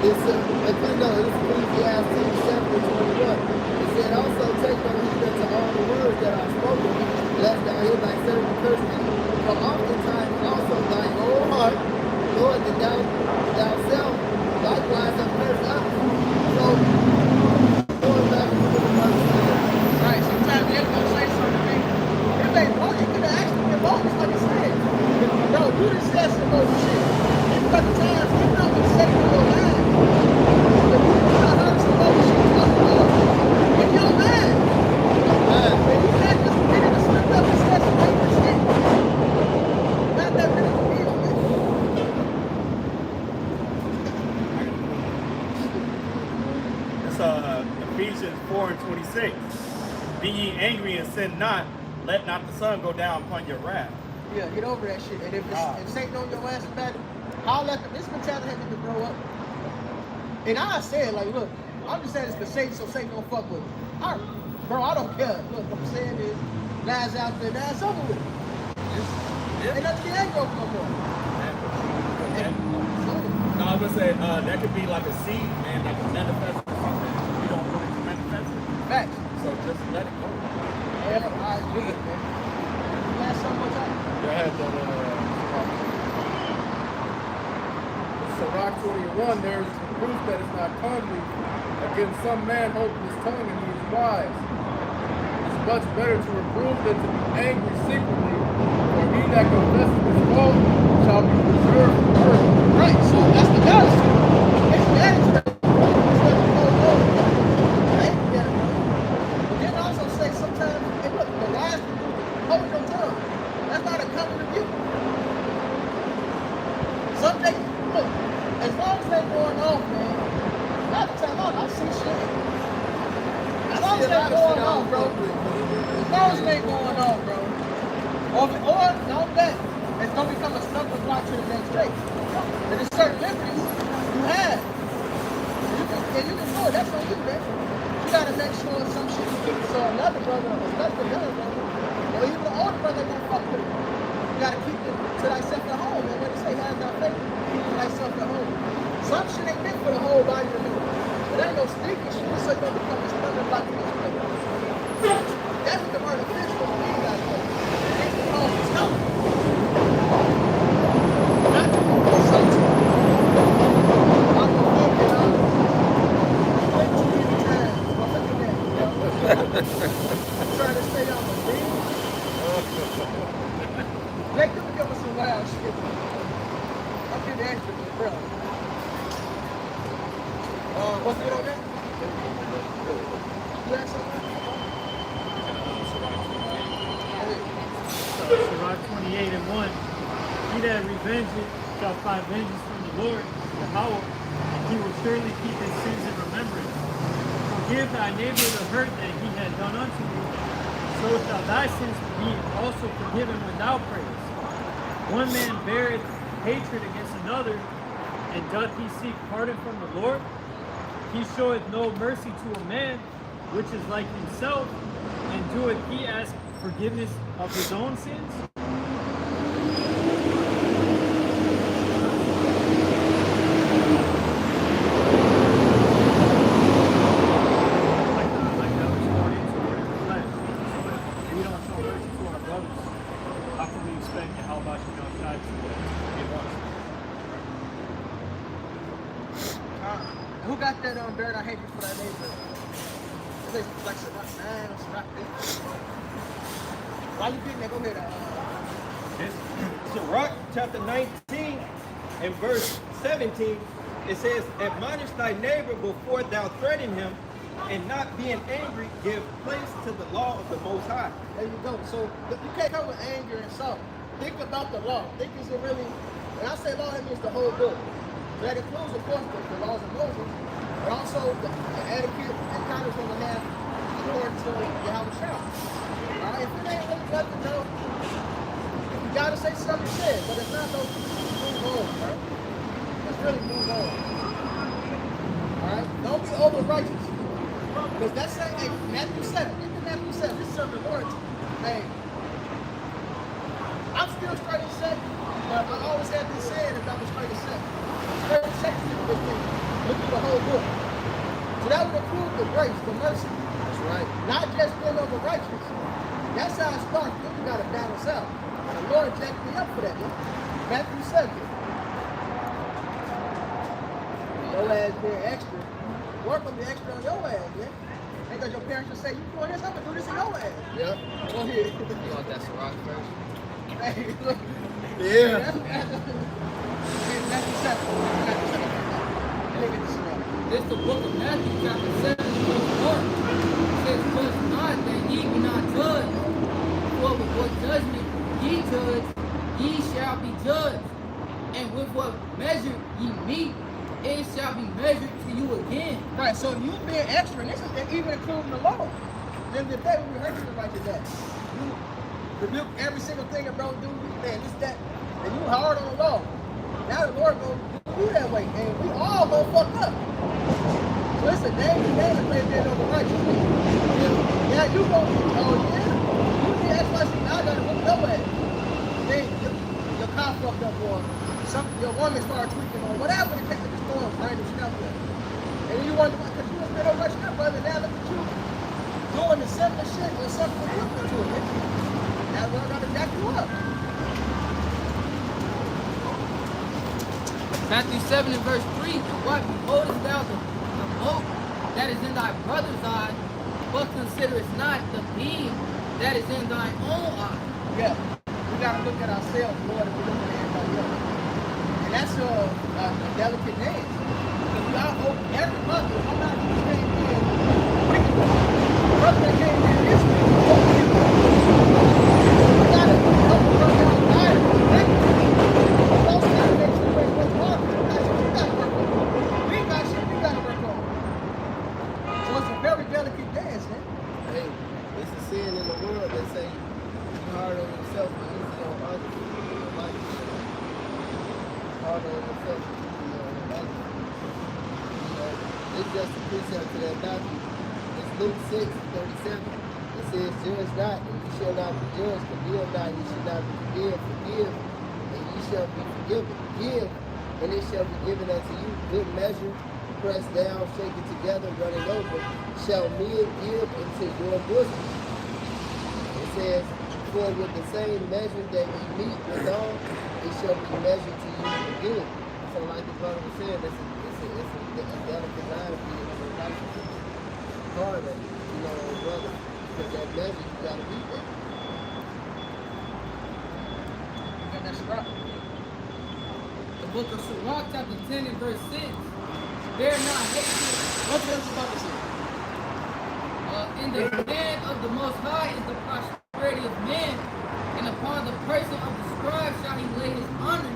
It's Ecclesiastes 7:21. It said, also take no heed unto all the words that are spoken, lest thou hear thyself be cursed. For oftentimes also thine own heart, Lord, that thou self likewise have cursed others. So, going back to the Right, sometimes they're gonna say something. If they wrong, you could have actually been bogus, like I said. Bro, you just said some bogus shit. And by the times you know you said it in your mind, but you not heard some bogus shit talking about in your mind. And you had this nigga to slip up and said some bogus shit. Not that big of a deal, man. That's Ephesians 4:26. Be ye angry and sin not. Let not the sun go down upon your wrath. Yeah, get over that shit. And if Satan on your ass about it, How let this mentality had to grow up. And I said, like, look, I'm just saying this because Satan, so Satan don't fuck with me. Bro, I don't care. Look, what I'm saying is, lies out there, now it's over with. Ain't nothing to get angry over no more. No, I was gonna say that could be like a seed, man, that can manifest or something. You don't want it to manifest it. Facts. So just let it go. Yeah, I agree, man. Last some more time. Yeah, I had that, Sirach 21, there's proof that it's not comely. Again, some man holding his tongue and he is wise. It's much better to reprove than to be angry secretly, for he that confesses his fault shall be preserved from hurt. Right, so that's the gospel. It's the attitude. But then also say sometimes, hey, look, the lies people hold your tongue. That's not a common rebuke. Some days, look, as long as they're going off, man, a lot of time I see shit. As long as they're going off, bro. As long as they're going off, bro. Or not that, it's going to become a stumbling block to the next day. And there's certain liberties you have. And you can do it. That's on you, man. You got to make sure some shit you keep. So another brother, especially another brother, or even the older brother that won't fuck with it. You got to keep it to thyself at home. And when they say have thy faith, keep it to thyself at home. Some shit ain't meant for the whole body to know. But ain't no sneaky shit. It's so going to become a stumbling block to this brother. That's what the word of fish was mean like that. It's the wrong stuff. Not to be consulted. I'm going to look it up. Way too many times. I'm looking at it, yo. I'm trying to stay on the beat. Make them give us some wild shit. I'm getting extra, bro. What's good on that? You got something? Sirach 28 and 1. He that revengeth shall find vengeance from the Lord, Yahweh, and he will surely keep his sins in remembrance. Forgive thy neighbor the hurt that he had done unto thee, so shall thy sins be also forgiven when thou prayest. One man beareth hatred against another, and doth he seek pardon from the Lord? He showeth no mercy to a man, which is like himself, and doeth he ask forgiveness of his own sins? Like I was going into it last. So if we don't show mercy to our brothers, how can we expect how about God to forgive us? Who got that on dirt? I hate you for that neighbor. It's like Sirach 9 or Sirach 8. Why you getting that? Go ahead. Sirach chapter 19 and verse 17, it says, admonish thy neighbor before thou threaten him, and not being angry, give place to the law of the Most High. There you go. So you can't come with anger and salt. Think about the law. Think is it really, when I say law, that means the whole book. So that includes, of course, the laws of Moses, but also the etiquette and conduct of the man according to Yahweh Shah. If it ain't really nothing, no, if you gotta say something, say it. But if not, don't move on, right? Let's really move on. Alright? Don't be over righteous. Because that's saying, hey, Matthew 7, get to Matthew 7, this is something important. Hey, I'm still straight and set, but I always had this saying about the straight and set. Straight and set is this thing. Look at the whole book. So that would include the grace, the mercy. That's right. Not just being over righteous. That's how it starts. Then you gotta balance out. And the Lord jacked me up for that, man. Matthew 7. Your ass being extra. Work on the extra on your ass, man. Ain't because your parents just say, you doing this, I'm gonna do this in your ass. Yep. Go ahead. You want that Sirach first? Hey, look. Yeah. Matthew 7. Look at this one. This is the book of Matthew, chapter 7, verse 1. It says, judge not that ye be not judged. For with what judgment ye judge, ye shall be judged. And with what measure ye meet, it shall be measured to you again. Right, so you being extra, and this is even including the law. Then the day when we heard you about your dad, you rebuke every single thing that bro do, man, this, that, and you hard on the law. Now the Lord gonna do that way, and we all gonna fuck up. So it's a dangerous game to play dead over righteousness. Yeah, you gonna you need XYZ, now I gotta hook your ass. Then your car fucked up or something, your woman started tweaking or whatever the case, just throwing random stuff there. And then you wonder why, because you was been over your step brother, now look at you doing the similar shit or something equivalent to it. Now we're gonna jack you up. Matthew 7 and verse 3, what beholdest thou the mote that is in thy brother's eye, but considerest not the beam that is in thine own eye. Yeah, we gotta look at ourselves more than we look at everybody else. And that's a delicate dance. Because we all hope every brother, I'm not even came in, brother that came in this week, we gotta help the brother out there. We also gotta make sure we're working hard. That's what we gotta work on. We ain't got shit we gotta work on. So it's a very delicate dance, man. Hey, it's a sin in the world that say you hard on yourself but easy on others. You know, like hard on yourself but easy on others. You know, it's just a precept to that doctrine. It's Luke 6:37. It says, judge not, and you shall not be judged. Condemn not, and you shall not be condemned. Forgive, and you shall be forgiven. Give, and it shall be given unto you. Good measure, pressed down, shaken together, running over, shall men give into your bosom. It says, for with the same measure that you meet withal, it shall be measured to you again. So like the brother was saying, it's a delicate line of being a relationship. Hard at, you know, brother, because that measure, you gotta beat that. And that's right. The book of Sirach, chapter 10 and verse 6. Bear not hatred. What's else about to say? In the hand of the Most High is the prosperity of men, and upon the person of the scribe shall he lay his honor.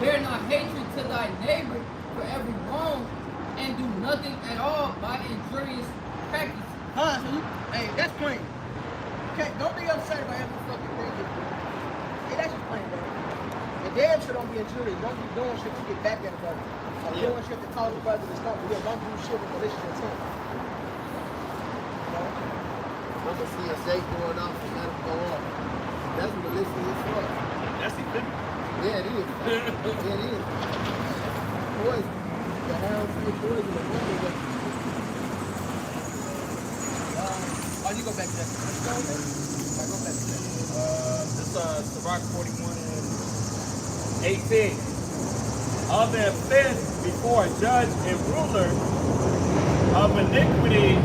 Bear not hatred to thy neighbor for every wrong, and do nothing at all by injurious practice. Huh? So hey, that's plain. Okay, don't be upset about every fucking thing you do. Hey, that's just plain, bro. And damn sure don't be injurious. Don't be doing shit to get back at a brother. Or doing shit to cause a brother to stop. Don't do shit with malicious intent. I'm gonna see a shake going off and let him go off. That's malicious as fuck. That's the thing. Yeah, it is. Yeah, it is. Poison. The hounds say poison. The woman was. Oh, you go back to that. Let's go. Go back to that. This Sirach 41 and 18. Of the offense before a judge and ruler, of iniquity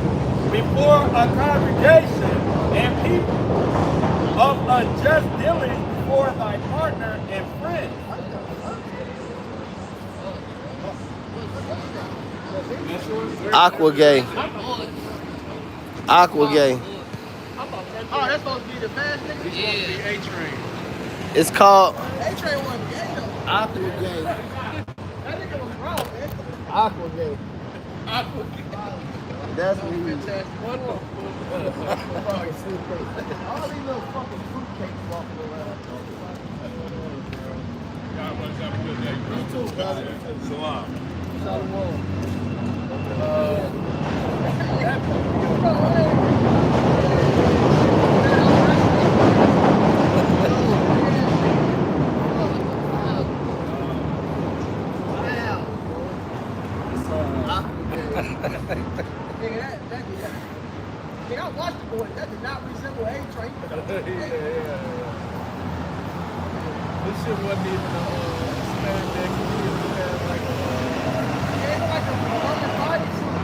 before a congregation and people, of unjust dealing before thy partner and friend. Aqua gay. Aqua gay. Oh, that's supposed to be the fast nigga? Yeah. A-Train. It's called A-Train wasn't gay though. Aqua gay. That nigga was wrong, man. Aqua gay. That's what he is. Fantastic. One more. All these little fucking fruitcakes walking around. You too, brother. Shalom. I watched the boy. That did not resemble A-Train. This shit wasn't even a spandex. It was like It looked like a Roman body suit.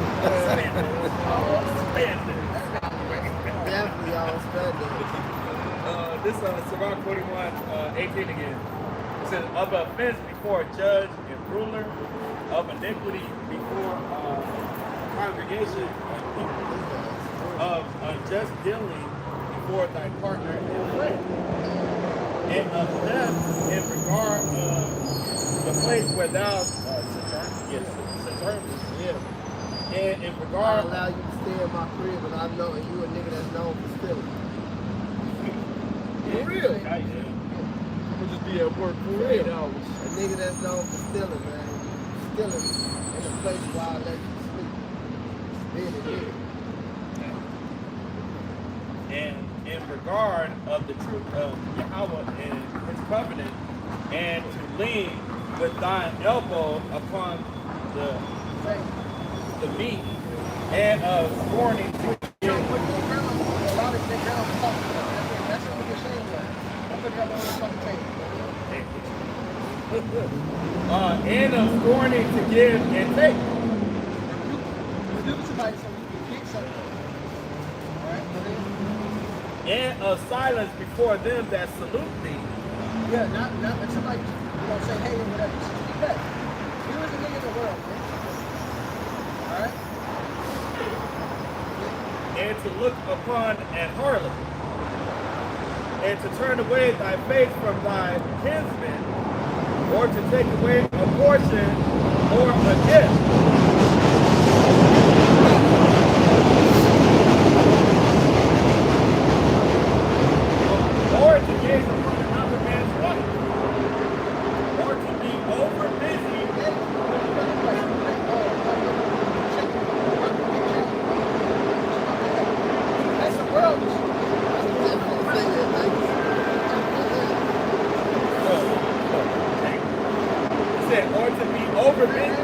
Definitely all spandex. This Sirach 41, 18 again. It says, of offense before a judge and ruler, of iniquity before congregation, of unjust dealing before thy partner and friend, and of theft in regard of the place where thou sojournest. Yeah. And in I regard allow you to stay in my crib, and I know and you a nigga that's known for stealing. For real. Yeah. gonna just be at work for 8 hours. A nigga that's known for stealing, man. Stealing in a place where I let you sleep. Really. And in regard of the truth of Yahweh and his covenant, and to lean with thine elbow upon the meat, and of scorning to So what your grandma, a lot of their grandma talking about, that's what we're saying, man. I'm putting that on the fucking table. and of scorning to give and take, Rebuke somebody so you can get something. Alright, so then, and of silence before them that salute thee, yeah, not that somebody, say hey or whatever. Just keep that. You is a nigga in the world, man. Alright? and to look upon an harlot, and to turn away thy face from thy kinsmen, or to take away a portion or a gift